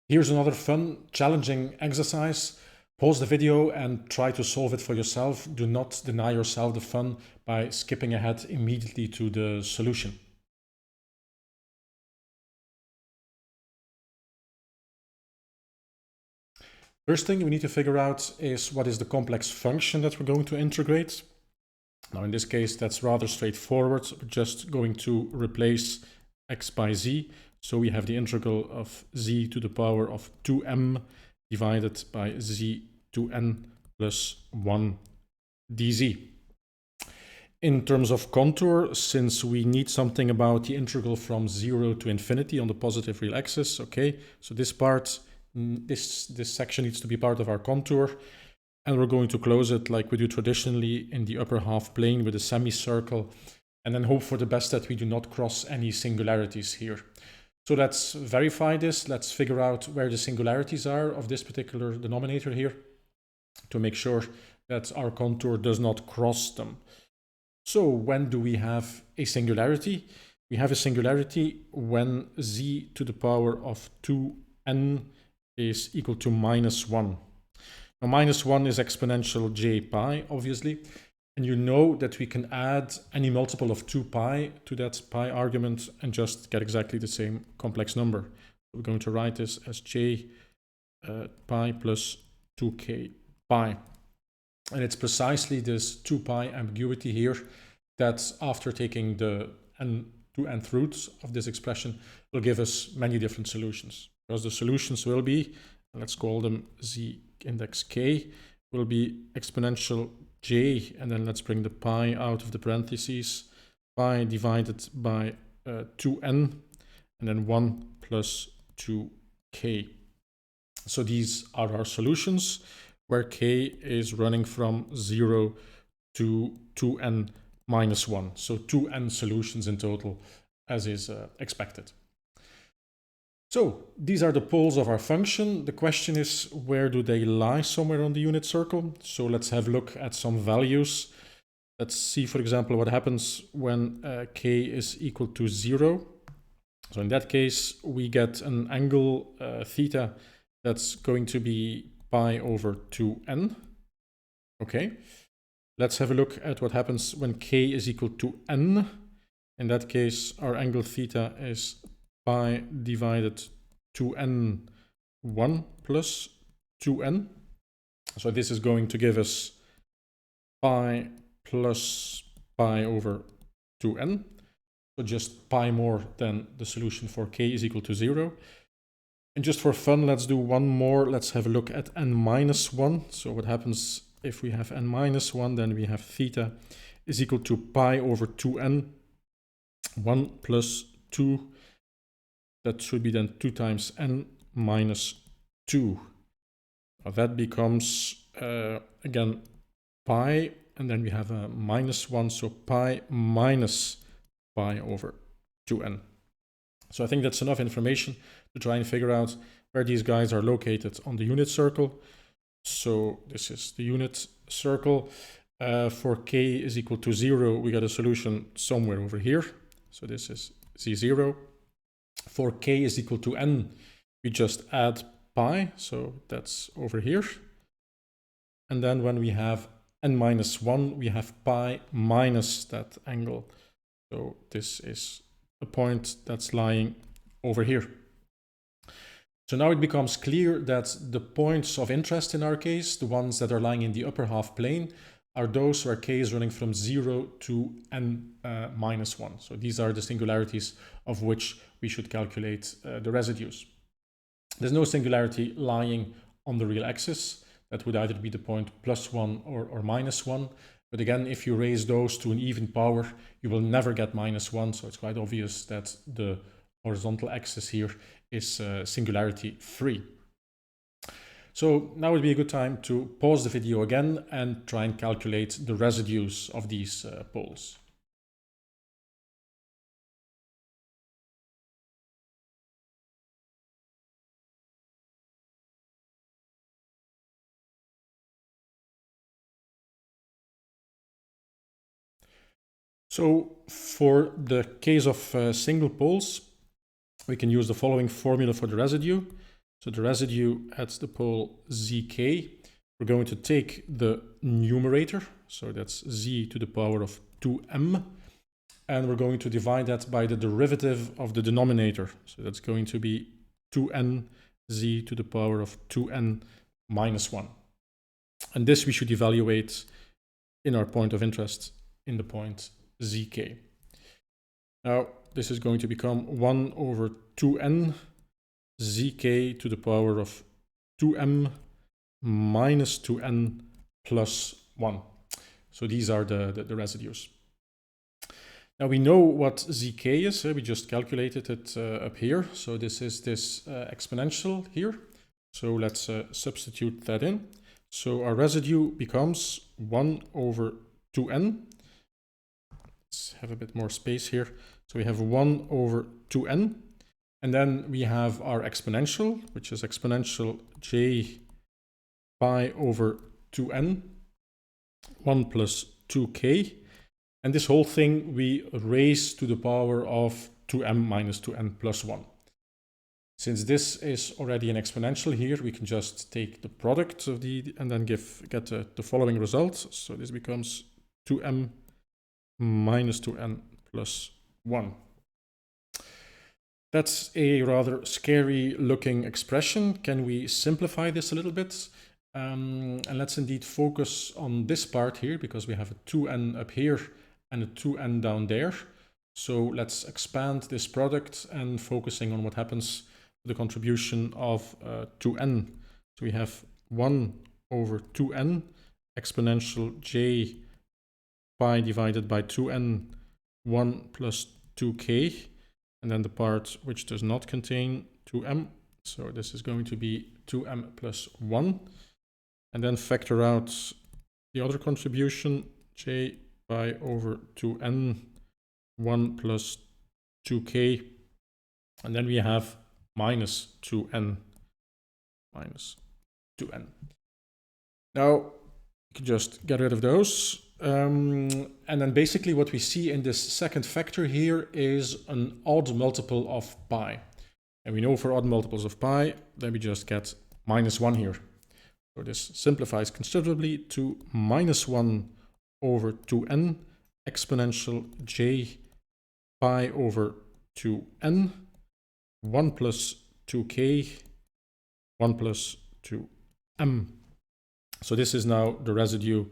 Here's another fun, challenging exercise. Pause the video and try to solve it for yourself. Do not deny yourself the fun by skipping ahead immediately to the solution. First thing we need to figure out is what is the complex function that we're going to integrate. Now in this case, that's rather straightforward. We're just going to replace x by z. So we have the integral of z to the power of 2m divided by z to n plus 1 dz. In terms of contour, since we need something about the integral from 0 to infinity on the positive real axis, okay, so this part, this section needs to be part of our contour, and we're going to close it like we do traditionally in the upper half plane with a semicircle, and then hope for the best that we do not cross any singularities here. So let's verify this. Let's figure out where the singularities are of this particular denominator here to make sure that our contour does not cross them. So when do we have a singularity? We have a singularity when z to the power of 2n is equal to -1. Now -1 is exponential j pi, obviously, and you know that we can add any multiple of 2 pi to that pi argument and just get exactly the same complex number. We're going to write this as j pi plus 2k pi. And it's precisely this 2 pi ambiguity here that, after taking the two nth roots of this expression, will give us many different solutions. Because the solutions will be, let's call them z index k, will be exponential j, and then let's bring the pi out of the parentheses, pi divided by 2n, and then 1 plus 2k. So these are our solutions, where k is running from 0 to 2n minus 1. So 2n solutions in total, as is expected. So these are the poles of our function. The question is, where do they lie? Somewhere on the unit circle. So let's have a look at some values. Let's see, for example, what happens when k is equal to 0. So in that case, we get an angle theta that's going to be pi over 2n. Okay. Let's have a look at what happens when k is equal to n. In that case, our angle theta is pi divided 2n 1 plus 2n. So this is going to give us pi plus pi over 2n. So just pi more than the solution for k is equal to 0. And just for fun, let's do one more. Let's have a look at n minus 1. So what happens if we have n minus 1, then we have theta is equal to pi over 2n, 1 plus 2. That should be then 2 times n minus 2. Now that becomes, again, pi, and then we have a minus 1, so pi minus pi over 2n. So I think that's enough information to try and figure out where these guys are located on the unit circle. So this is the unit circle. For k is equal to 0, we got a solution somewhere over here. So this is z0. For k is equal to n, we just add pi, so that's over here. And then when we have n minus 1, we have pi minus that angle. So this is a point that's lying over here. So now it becomes clear that the points of interest in our case, the ones that are lying in the upper half plane, are those where k is running from 0 to n minus 1. So these are the singularities of which we should calculate the residues. There's no singularity lying on the real axis. That would either be the point +1 or -1. But again, if you raise those to an even power, you will never get -1. So it's quite obvious that the horizontal axis here is singularity free. So now would be a good time to pause the video again and try and calculate the residues of these poles. So for the case of single poles, we can use the following formula for the residue. So the residue at the pole zk, we're going to take the numerator, so that's z to the power of 2m, and we're going to divide that by the derivative of the denominator. So that's going to be 2n z to the power of 2n minus 1. And this we should evaluate in our point of interest in the point zk. Now, this is going to become 1 over 2n zk to the power of 2m minus 2n plus 1. So these are the residues. Now we know what zk is. We just calculated it up here. So this is this exponential here. So let's substitute that in. So our residue becomes 1 over 2n. Let's have a bit more space here. So we have 1 over 2n. And then we have our exponential, which is exponential j pi over 2n, 1 plus 2k. And this whole thing we raise to the power of 2m minus 2n plus 1. Since this is already an exponential here, we can just take the product of and then get the following result. So this becomes 2m minus 2n plus 1. That's a rather scary looking expression. Can we simplify this a little bit? And let's indeed focus on this part here, because we have a 2n up here and a 2n down there. So let's expand this product and focusing on what happens to the contribution of 2n. So we have 1 over 2n exponential j pi divided by 2n, 1 plus 2k. And then the part which does not contain 2m. So this is going to be 2m plus 1. And then factor out the other contribution, j pi over 2n, 1 plus 2k. And then we have minus 2n, minus 2n. Now, you can just get rid of those. And then basically what we see in this second factor here is an odd multiple of pi. And we know for odd multiples of pi, then we just get minus 1 here. So this simplifies considerably to minus 1 over 2n exponential j pi over 2n, 1 plus 2k, 1 plus 2m. So this is now the residue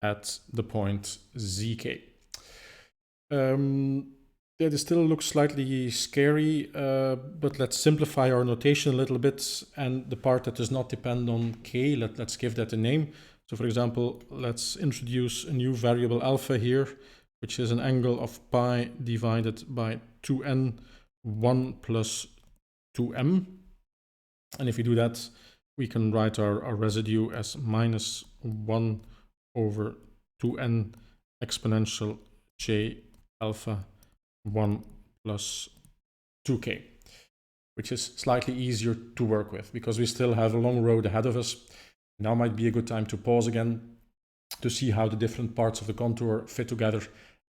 at the point zk. Yeah, this still looks slightly scary, but let's simplify our notation a little bit, and the part that does not depend on k, let's give that a name. So for example, let's introduce a new variable alpha here, which is an angle of pi divided by 2n, 1 plus 2m. And if we do that, we can write our residue as minus 1 over 2n exponential j alpha 1 plus 2k, which is slightly easier to work with because we still have a long road ahead of us. Now might be a good time to pause again to see how the different parts of the contour fit together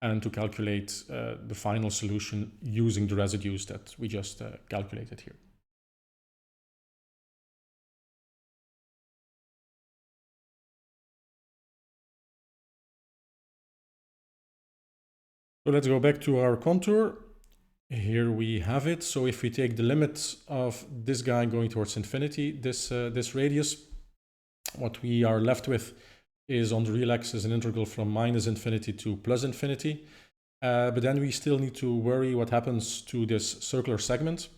and to calculate the final solution using the residues that we just calculated here. So let's go back to our contour. Here we have it. So if we take the limit of this guy going towards infinity, this radius, what we are left with is on the real axis an integral from minus infinity to plus infinity. But then we still need to worry what happens to this circular segment.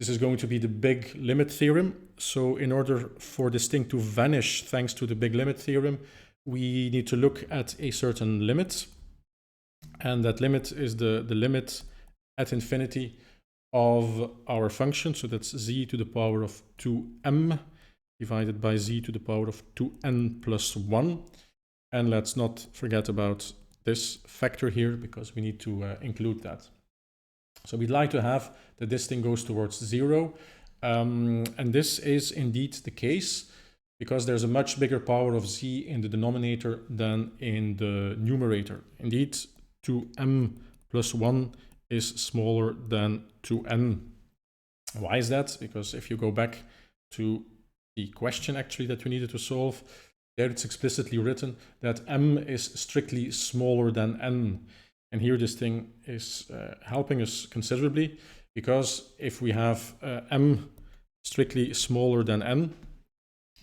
This is going to be the big limit theorem. So in order for this thing to vanish thanks to the big limit theorem, we need to look at a certain limit. And that limit is the limit at infinity of our function. So that's z to the power of 2m divided by z to the power of 2n plus 1. And let's not forget about this factor here because we need to include that. So we'd like to have that this thing goes towards 0. And this is indeed the case because there's a much bigger power of z in the denominator than in the numerator. Indeed, 2m plus 1 is smaller than 2n. Why is that? Because if you go back to the question actually that we needed to solve. There it's explicitly written that m is strictly smaller than n. And here this thing is helping us considerably, because if we have m strictly smaller than n,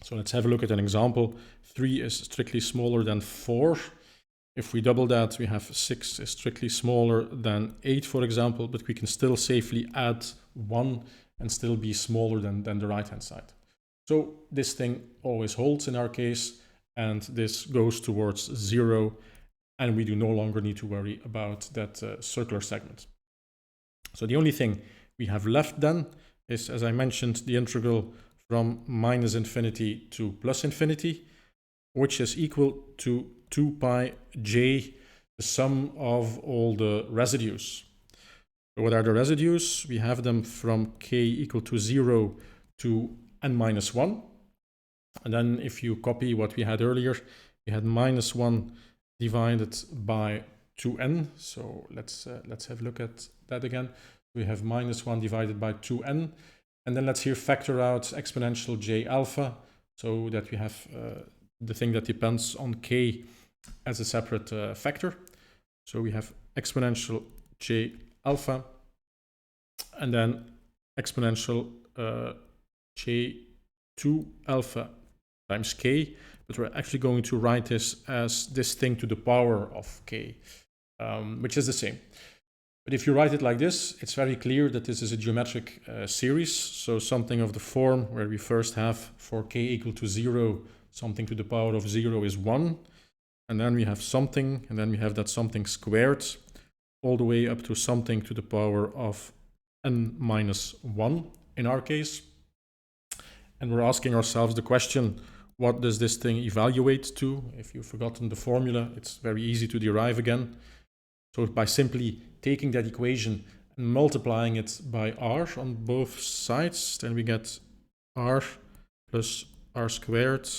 so let's have a look at an example. 3 is strictly smaller than 4. If we double that, we have 6 is strictly smaller than 8, for example, but we can still safely add 1 and still be smaller than the right-hand side. So this thing always holds in our case, and this goes towards 0, and we do no longer need to worry about that circular segment. So the only thing we have left then is, as I mentioned, the integral from minus infinity to plus infinity, which is equal to 2 pi j, the sum of all the residues. So what are the residues? We have them from k equal to 0 to n minus 1. And then if you copy what we had earlier, we had minus 1 divided by 2n. So let's have a look at that again. We have minus 1 divided by 2n. And then let's here factor out exponential j alpha, so that we have the thing that depends on k as a separate factor. So we have exponential j alpha, and then exponential j2 alpha times k, but we're actually going to write this as this thing to the power of k, which is the same. But if you write it like this, it's very clear that this is a geometric series. So something of the form where we first have for k equal to 0, something to the power of 0 is 1. And then we have something, and then we have that something squared, all the way up to something to the power of n minus 1 in our case. And we're asking ourselves the question, what does this thing evaluate to? If you've forgotten the formula, it's very easy to derive again. So by simply taking that equation and multiplying it by r on both sides, then we get r plus r squared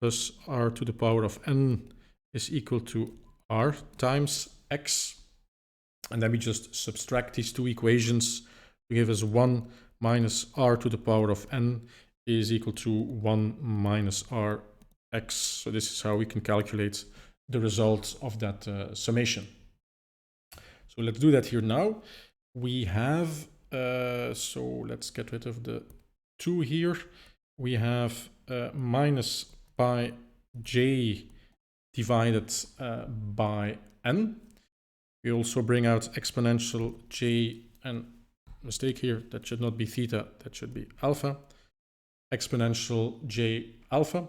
plus r to the power of n is equal to r times x. And then we just subtract these two equations to give us 1 minus r to the power of n is equal to 1 minus r x. So this is how we can calculate the result of that summation. So let's do that here now. We have, so let's get rid of the 2 here. We have minus pi j divided by n. We also bring out exponential j, and mistake here, that should not be theta, that should be alpha. Exponential j alpha.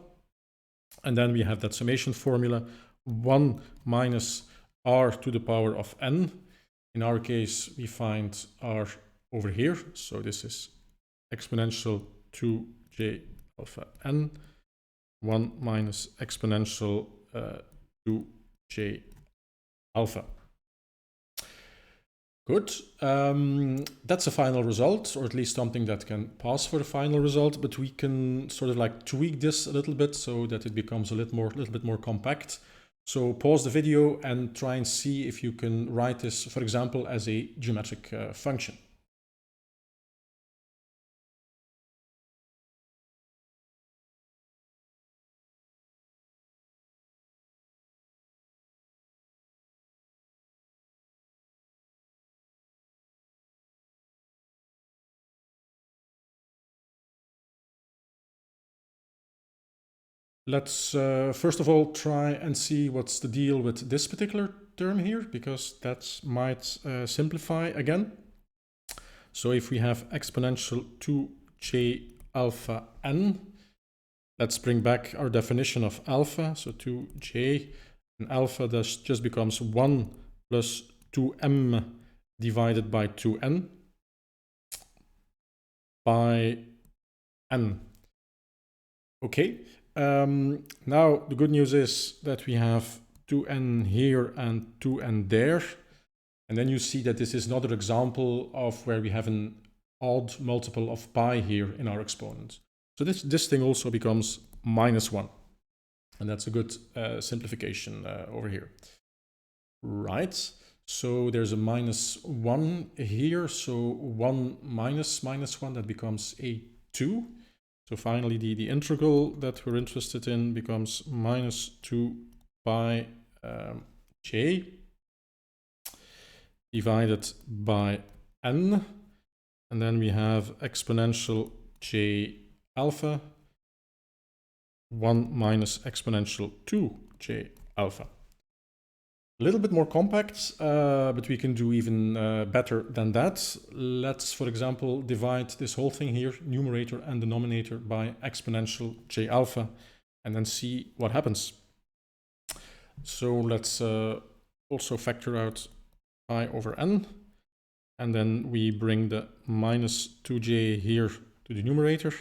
And then we have that summation formula, 1 minus r to the power of n. In our case, we find r over here. So this is exponential 2j alpha n, 1 minus exponential 2j alpha. Good. That's a final result, or at least something that can pass for a final result, but we can sort of like tweak this a little bit so that it becomes a little bit more compact. So pause the video and try and see if you can write this, for example, as a geometric function. Let's first of all try and see what's the deal with this particular term here, because that might simplify again. So if we have exponential 2j alpha n, let's bring back our definition of alpha. So 2j, and alpha just becomes 1 plus 2m divided by 2n by n. Okay. Now the good news is that we have 2n here and 2n there, and then you see that this is another example of where we have an odd multiple of pi here in our exponent. So this thing also becomes minus 1, and that's a good simplification over here. Right, so there's a minus 1 here, so 1 minus minus 1, that becomes a 2. So finally, the integral that we're interested in becomes minus 2 pi j divided by n. And then we have exponential j alpha 1 minus exponential 2j alpha. A little bit more compact, but we can do even better than that. Let's, for example, divide this whole thing here, numerator and denominator, by exponential j alpha, and then see what happens. So let's also factor out pi over n, and then we bring the minus 2j here to the numerator.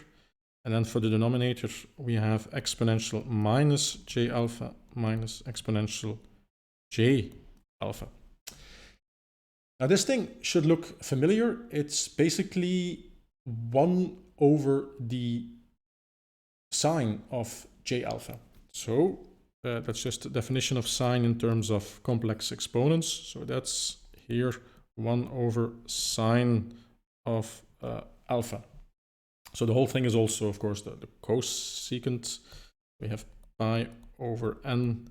And then for the denominator, we have exponential minus j alpha minus exponential j alpha. Now this thing should look familiar. It's basically 1 over the sine of j alpha. So that's just the definition of sine in terms of complex exponents. So that's here 1 over sine of alpha. So the whole thing is also, of course, the cosecant. We have pi over n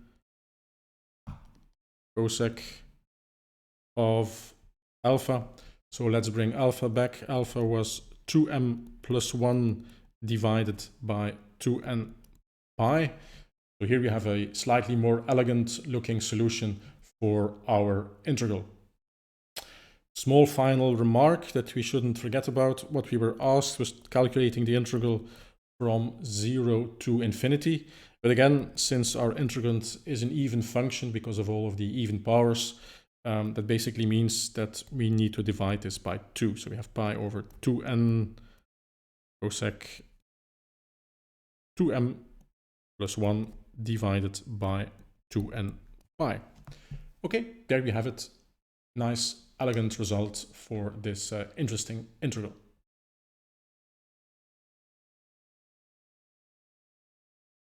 cosec of alpha. So let's bring alpha back. Alpha was 2m plus 1 divided by 2n pi. So here we have a slightly more elegant looking solution for our integral. Small final remark that we shouldn't forget about. What we were asked was calculating the integral from 0 to infinity. But again, since our integrand is an even function because of all of the even powers, that basically means that we need to divide this by 2. So we have pi over 2n cosec 2m plus 1 divided by 2n pi. Okay, there we have it. Nice, elegant result for this interesting integral.